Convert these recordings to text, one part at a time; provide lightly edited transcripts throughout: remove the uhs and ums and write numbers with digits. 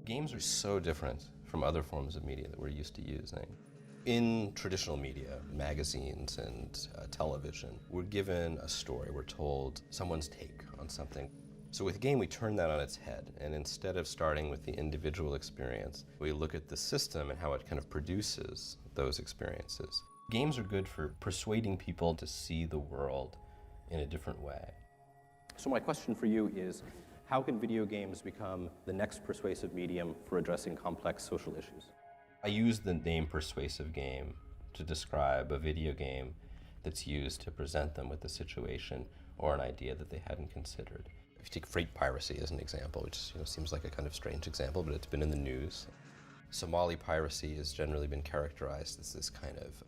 Games are so different from other forms of media that we're used to using. In traditional media, magazines and television, we're given a story, we're told someone's take on something. So with a game, we turn that on its head, and instead of starting with the individual experience, we look at the system and how it kind of produces those experiences. Games are good for persuading people to see the world in a different way. So my question for you is, how can video games become the next persuasive medium for addressing complex social issues? I use the name persuasive game to describe a video game that's used to present them with a situation or an idea that they hadn't considered. If you take freight piracy as an example, which seems like a kind of strange example, but it's been in the news. Somali piracy has generally been characterized as this kind of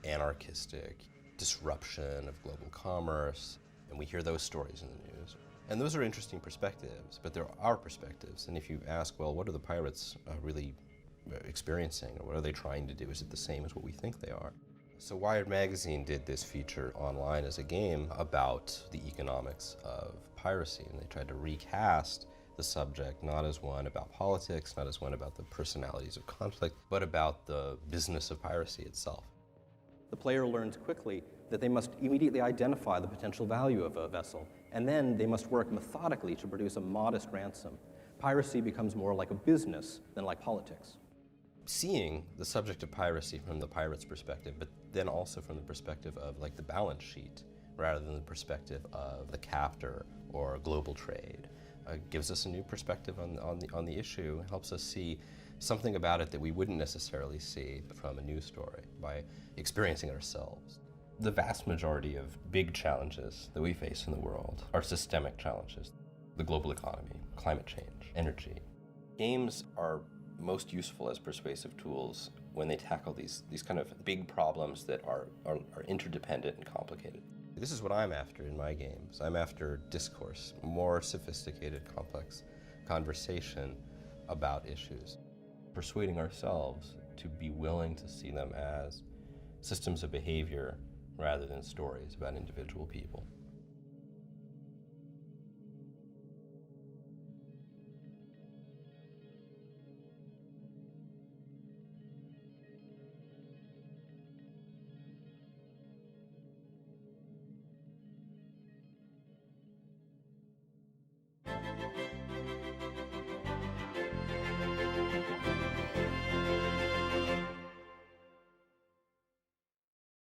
anarchistic disruption of global commerce, and we hear those stories in the news. And those are interesting perspectives, but there are perspectives, and if you ask, well, what are the pirates really experiencing, or what are they trying to do? Is it the same as what we think they are? So Wired Magazine did this feature online as a game about the economics of piracy, and they tried to recast the subject not as one about politics, not as one about the personalities of conflict, but about the business of piracy itself. The player learns quickly that they must immediately identify the potential value of a vessel, and then they must work methodically to produce a modest ransom. Piracy becomes more like a business than like politics. Seeing the subject of piracy from the pirate's perspective, but then also from the perspective of like the balance sheet, rather than the perspective of the captor or global trade, gives us a new perspective on the issue, and helps us see something about it that we wouldn't necessarily see from a news story by experiencing it ourselves. The vast majority of big challenges that we face in the world are systemic challenges. The global economy, climate change, energy. Games are most useful as persuasive tools when they tackle these kind of big problems that are interdependent and complicated. This is what I'm after in my games. I'm after discourse, more sophisticated, complex conversation about issues. Persuading ourselves to be willing to see them as systems of behavior rather than stories about individual people.